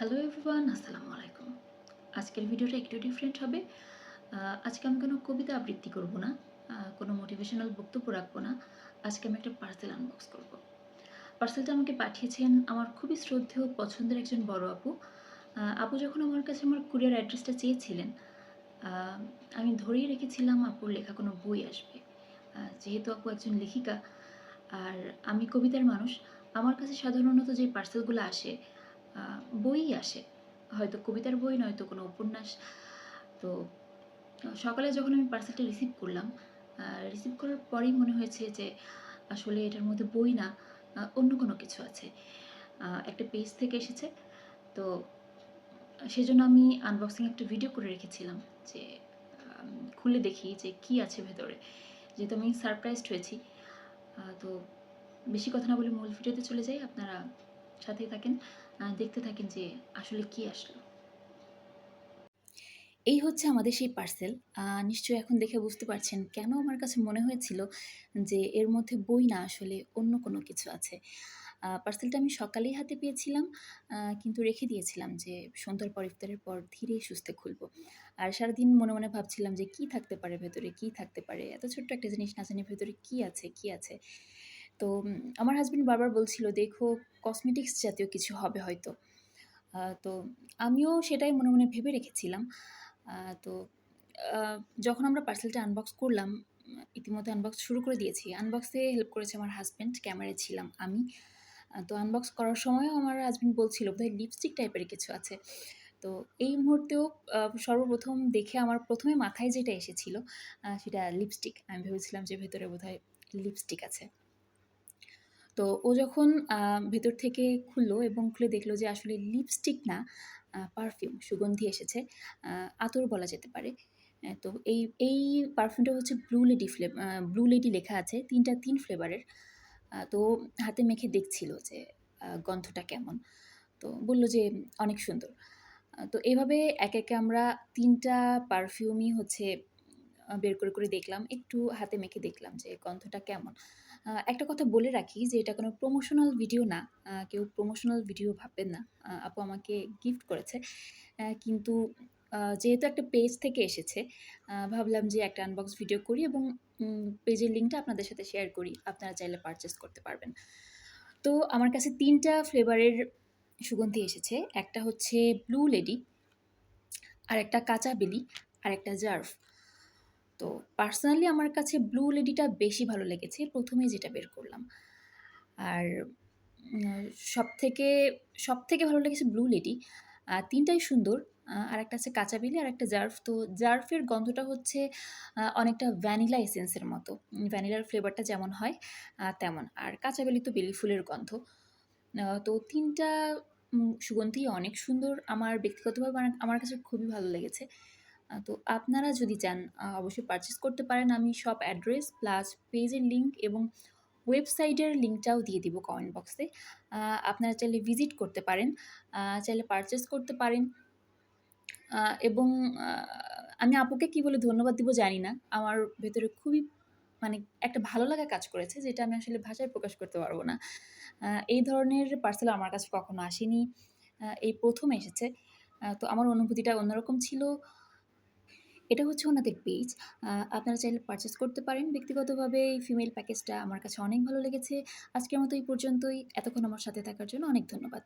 Hello everyone, আসসালামু আলাইকুম। আজকের ভিডিওটা একটু ডিফারেন্ট হবে। আজকে আমি কোনো কবিতা আবৃত্তি করব না, কোনো মোটিভেশনাল বক্তব্য রাখবো না। আজকে আমি একটা পার্সেল আনবক্স করব। পার্সেলটা আমাকে পাঠিয়েছেন আমার খুবই শ্রদ্ধেয় পছন্দের একজন বড় আপু। আপু যখন আমার কাছে আমার কুরিয়ার অ্যাড্রেসটা চেয়েছিলেন, আমি ধরেই রেখেছিলাম আপুর লেখা কোনো বই আসবে। যেহেতু আপু একজন লেখিকা আর আমি কবিতার মানুষ, আমার কাছে সাধারণত যে পার্সেলগুলো আসে বইই আসে। হয়তো কবিতার বই নয়তো কোনো উপন্যাস। তো সকালে যখন আমি পার্সেলটা রিসিভ করলাম, রিসিভ করার পরেই মনে হয়েছে যে আসলে এটার মধ্যে বই না, অন্য কোনো কিছু আছে। একটা পেজ থেকে এসেছে। তো সেজন্য আমি আনবক্সিং একটা ভিডিও করে রেখেছিলাম যে খুলে দেখি যে কী আছে ভেতরে। যেহেতু আমি সারপ্রাইজড হয়েছি, তো বেশি কথা না বলে মূল ভিডিওতে চলে যাই। আপনারা সাথেই থাকেন, দেখতে থাকেন যে আসলে কী আসলো। এই হচ্ছে আমাদের সেই পার্সেল। নিশ্চয়ই এখন দেখে বুঝতে পারছেন কেন আমার কাছে মনে হয়েছিল যে এর মধ্যে বই না, আসলে অন্য কোনো কিছু আছে। পার্সেলটা আমি সকালেই হাতে পেয়েছিলাম, কিন্তু রেখে দিয়েছিলাম যে সন্ধ্যার পর, ইফতারের পর ধীরে সুস্থে খুলবো। আর সারাদিন মনে, মনে ভাবছিলাম যে কী থাকতে পারে ভেতরে, কী থাকতে পারে? এত ছোট্ট একটা জিনিস না জানি ভেতরে কী আছে, কী আছে? তো আমার হাসব্যান্ড বারবার বলছিল, "দেখো, কসমেটিক্স জাতীয় কিছু হবে হয়তো।" তো আমিও সেটাই মনে, মনে ভেবে রেখেছিলাম। তো আ যখন আমরা পার্সেলটা আনবক্স করলাম, ইতিমধ্যে আনবক্স শুরু করে দিয়েছি। আনবক্সে হেল্প করেছে আমার হাসব্যান্ড, ক্যামেরায় ছিলাম আমি। তো আনবক্স করার সময়ও আমার হাসব্যান্ড বলছিল, "বোধহয় লিপস্টিক টাইপের কিছু আছে।" তো এই মুহূর্তেও সর্বপ্রথম দেখে আমার ১ম এ মাথায় যেটা এসেছিল, সেটা লিপস্টিক। আমি ভেবেছিলাম যে ভেতরে বোধহয় লিপস্টিক আছে। তো ও যখন ভেতর থেকে খুললো এবং খুলে দেখলো যে আসলে লিপস্টিক না, পারফিউম, সুগন্ধি এসেছে। আতর বলা যেতে পারে। তো এই পারফিউমটা হচ্ছে ব্লু লেডি লেখা আছে। ৩ ফ্লেভারের। তো হাতে মেখে দেখছিল যে গন্ধটা কেমন। তো বলল যে অনেক সুন্দর। তো এভাবে একে, একে আমরা ৩ টা পারফিউমই হচ্ছে বের করে, করে দেখলাম। একটু হাতে মেখে দেখলাম যে গন্ধটা কেমন। একটা কথা বলে রাখি যে এটা কোনো প্রমোশনাল ভিডিও না। কেউ প্রমোশনাল ভিডিও ভাববেন না। আপু আমাকে গিফট করেছে। কিন্তু যেহেতু একটা পেজ থেকে এসেছে, ভাবলাম যে একটা আনবক্স ভিডিও করি এবং পেজের লিঙ্কটা আপনাদের সাথে শেয়ার করি। আপনারা চাইলে পারচেজ করতে পারবেন। তো আমার কাছে ৩ টা ফ্লেভারের সুগন্ধি এসেছে। একটা হচ্ছে ব্লু লেডি, আরেকটা কাঁচা বেলি, আরেকটা জার্ভ। তো পার্সোনালি আমার কাছে ব্লু লেডিটা বেশি ভালো লেগেছে, ১ম এই যেটা বের করলাম। আর উম সবথেকে সবথেকে ভালো লেগেছে ব্লু লেডি। ৩ টাই সুন্দর। আরেকটা আছে কাঁচা বেলি, আরেকটা জার্ভ। তো জার্ভের গন্ধটা হচ্ছে অনেকটা ভ্যানিলা এসেন্সের মতো। ভ্যানিলার ফ্লেভারটা যেমন হয় তেমন। আর কাঁচা বেলি তো বেলি ফুলের গন্ধ। তো ৩ টা সুগন্ধিই অনেক সুন্দর। আমার ব্যক্তিগতভাবে আমার কাছে খুবই ভালো লেগেছে। তো আপনারা যদি চান অবশ্যই পারচেজ করতে পারেন। আমি শপ অ্যাড্রেস প্লাস পেজের লিঙ্ক এবং ওয়েবসাইটের লিঙ্কটাও দিয়ে দিব কমেন্ট বক্সে। আ আপনারা চাইলে ভিজিট করতে পারেন, চাইলে পারচেজ করতে পারেন। আ এবং আ আমি আপুকে কি বলে ধন্যবাদ দিব জানি না। আমার ভেতরে খুবই মানে একটা ভালো লাগা কাজ করেছে, যেটা আমি আসলে ভাষায় প্রকাশ করতে পারব না। এই ধরনের পার্সেল আমার কাছে কখনো আসেনি। এই ১ম এসেছে। তো আমার অনুভূতিটা অন্যরকম ছিল। এটা হচ্ছে ওনাদের পেজ। আপনারা চাইলে পারচেজ করতে পারেন। ব্যক্তিগতভাবে এই ফিমেল প্যাকেজটা আমার কাছে অনেক ভালো লেগেছে। আজকের মতো এই পর্যন্তই। এতক্ষণ আমার সাথে থাকার জন্য অনেক ধন্যবাদ।